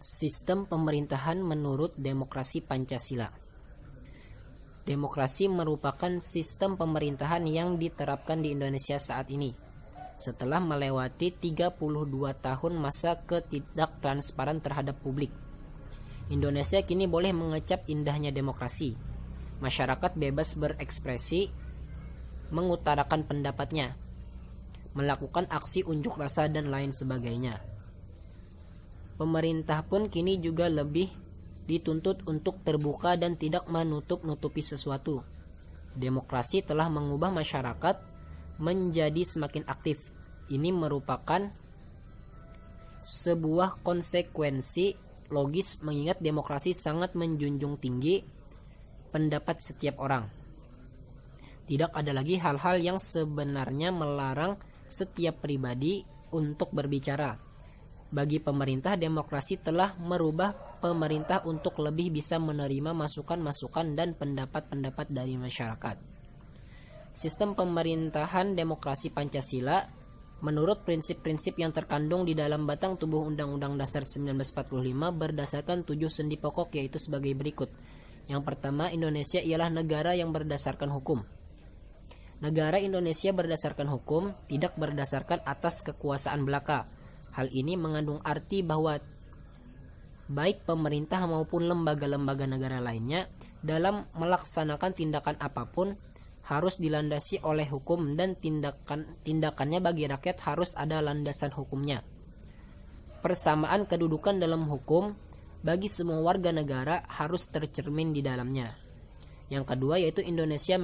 Sistem pemerintahan menurut demokrasi Pancasila. Demokrasi merupakan sistem pemerintahan yang diterapkan di Indonesia saat ini, setelah melewati 32 tahun masa ketidaktransparan terhadap publik. Indonesia kini boleh mengecap indahnya demokrasi. Masyarakat bebas berekspresi, mengutarakan pendapatnya, melakukan aksi unjuk rasa dan lain sebagainya. Pemerintah pun kini juga lebih dituntut untuk terbuka dan tidak menutup-nutupi sesuatu. Demokrasi telah mengubah masyarakat menjadi semakin aktif. Ini merupakan sebuah konsekuensi logis mengingat demokrasi sangat menjunjung tinggi pendapat setiap orang. Tidak ada lagi hal-hal yang sebenarnya melarang setiap pribadi untuk berbicara. Bagi pemerintah, demokrasi telah merubah pemerintah untuk lebih bisa menerima masukan-masukan dan pendapat-pendapat dari masyarakat. Sistem pemerintahan demokrasi Pancasila menurut prinsip-prinsip yang terkandung di dalam batang tubuh Undang-Undang Dasar 1945 berdasarkan 7 sendi pokok, yaitu sebagai berikut. Yang pertama, Indonesia ialah negara yang berdasarkan hukum. Negara Indonesia berdasarkan hukum, tidak berdasarkan atas kekuasaan belaka. Hal ini mengandung arti bahwa baik pemerintah maupun lembaga-lembaga negara lainnya dalam melaksanakan tindakan apapun harus dilandasi oleh hukum dan tindakannya bagi rakyat harus ada landasan hukumnya. Persamaan kedudukan dalam hukum bagi semua warga negara harus tercermin di dalamnya. Yang kedua yaitu Indonesia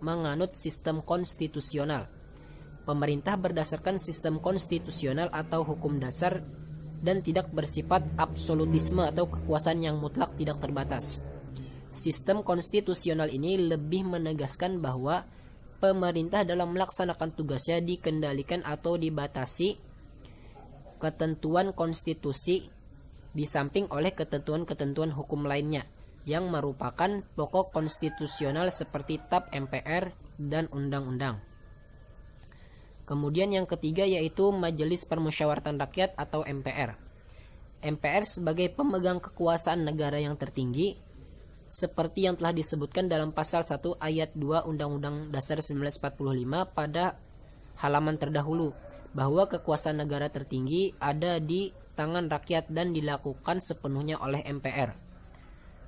menganut sistem konstitusional. Pemerintah berdasarkan sistem konstitusional atau hukum dasar dan tidak bersifat absolutisme atau kekuasaan yang mutlak tidak terbatas. Sistem konstitusional ini lebih menegaskan bahwa pemerintah dalam melaksanakan tugasnya dikendalikan atau dibatasi ketentuan konstitusi di samping oleh ketentuan-ketentuan hukum lainnya yang merupakan pokok konstitusional seperti TAP MPR dan undang-undang. Kemudian yang ketiga yaitu Majelis Permusyawaratan Rakyat atau MPR. MPR sebagai pemegang kekuasaan negara yang tertinggi, seperti yang telah disebutkan dalam pasal 1 ayat 2 Undang-Undang Dasar 1945 pada halaman terdahulu, bahwa kekuasaan negara tertinggi ada di tangan rakyat dan dilakukan sepenuhnya oleh MPR.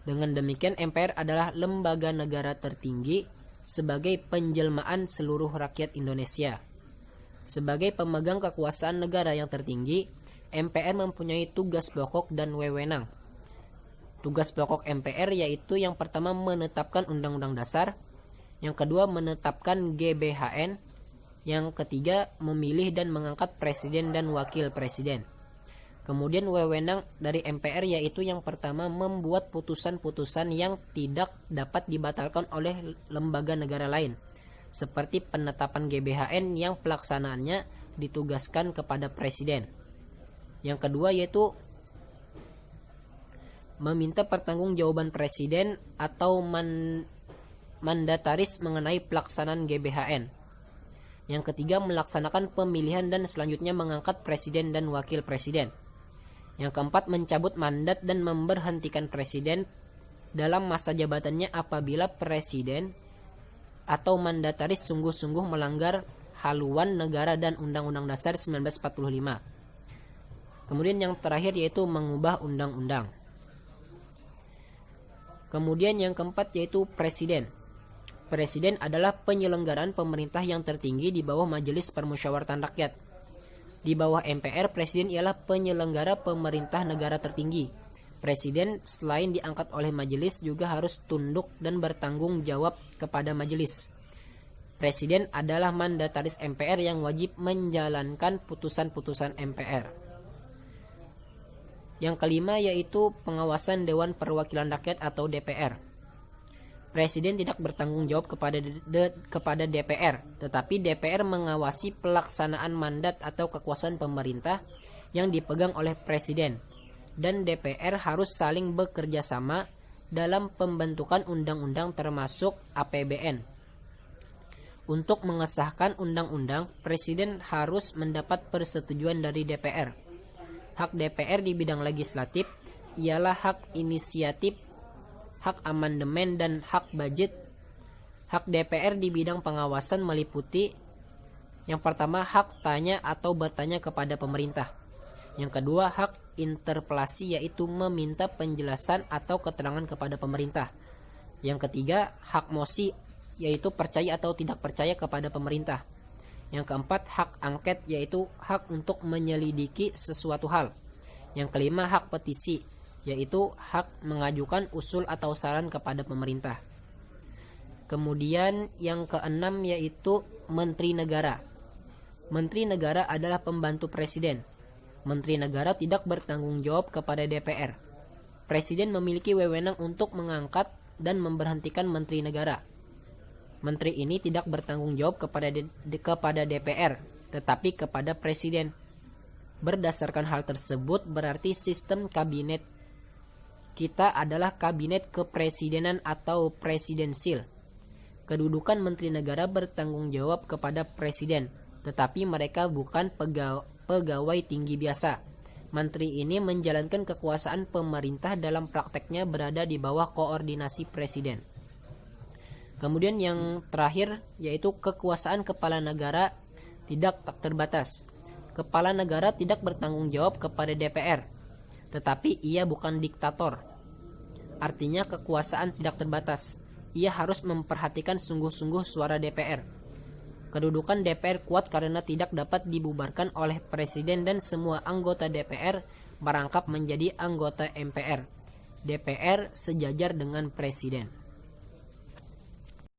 Dengan demikian MPR adalah lembaga negara tertinggi sebagai penjelmaan seluruh rakyat Indonesia. Sebagai pemegang kekuasaan negara yang tertinggi, MPR mempunyai tugas pokok dan wewenang. Tugas pokok MPR yaitu yang pertama menetapkan Undang-Undang Dasar, yang kedua menetapkan GBHN, yang ketiga memilih dan mengangkat presiden dan wakil presiden. Kemudian wewenang dari MPR yaitu yang pertama membuat putusan-putusan yang tidak dapat dibatalkan oleh lembaga negara lain, seperti penetapan GBHN yang pelaksanaannya ditugaskan kepada presiden. Yang kedua yaitu meminta pertanggungjawaban presiden atau mandataris mengenai pelaksanaan GBHN. Yang ketiga melaksanakan pemilihan dan selanjutnya mengangkat presiden dan wakil presiden. Yang keempat mencabut mandat dan memberhentikan presiden dalam masa jabatannya apabila presiden atau mandataris sungguh-sungguh melanggar haluan negara dan Undang-Undang Dasar 1945. Kemudian yang terakhir yaitu mengubah undang-undang. Kemudian yang keempat yaitu presiden. Presiden adalah penyelenggaraan pemerintah yang tertinggi di bawah Majelis Permusyawaratan Rakyat. Di bawah MPR, presiden ialah penyelenggara pemerintah negara tertinggi. Presiden selain diangkat oleh majelis juga harus tunduk dan bertanggung jawab kepada majelis. Presiden adalah mandataris MPR yang wajib menjalankan putusan-putusan MPR. Yang kelima yaitu pengawasan Dewan Perwakilan Rakyat atau DPR. Presiden tidak bertanggung jawab kepada DPR, tetapi DPR mengawasi pelaksanaan mandat atau kekuasaan pemerintah yang dipegang oleh presiden. Dan DPR harus saling bekerja sama dalam pembentukan undang-undang termasuk APBN. Untuk mengesahkan undang-undang, presiden harus mendapat persetujuan dari DPR. Hak DPR di bidang legislatif ialah hak inisiatif, hak amandemen, dan hak budget. Hak DPR di bidang pengawasan meliputi yang pertama, hak tanya atau bertanya kepada pemerintah. Yang kedua, hak interpelasi, yaitu meminta penjelasan atau keterangan kepada pemerintah. Yang ketiga, hak mosi, yaitu percaya atau tidak percaya kepada pemerintah. Yang keempat, hak angket, yaitu hak untuk menyelidiki sesuatu hal. Yang kelima, hak petisi, yaitu hak mengajukan usul atau saran kepada pemerintah. Kemudian yang keenam yaitu Menteri Negara. Menteri Negara adalah pembantu Presiden. Menteri Negara tidak bertanggung jawab kepada DPR. Presiden memiliki wewenang untuk mengangkat dan memberhentikan Menteri Negara. Menteri ini tidak bertanggung jawab kepada DPR, tetapi kepada Presiden. Berdasarkan hal tersebut, berarti sistem kabinet kita adalah kabinet kepresidenan atau presidensil. Kedudukan Menteri Negara bertanggung jawab kepada Presiden, tetapi mereka bukan pegawai tinggi biasa. Menteri ini menjalankan kekuasaan pemerintah, dalam prakteknya berada di bawah koordinasi Presiden. Kemudian yang terakhir yaitu kekuasaan kepala negara tidak terbatas. Kepala negara tidak bertanggung jawab kepada DPR, tetapi ia bukan diktator. Artinya kekuasaan tidak terbatas. Ia harus memperhatikan sungguh-sungguh suara DPR. Kedudukan DPR kuat karena tidak dapat dibubarkan oleh Presiden dan semua anggota DPR merangkap menjadi anggota MPR. DPR sejajar dengan Presiden.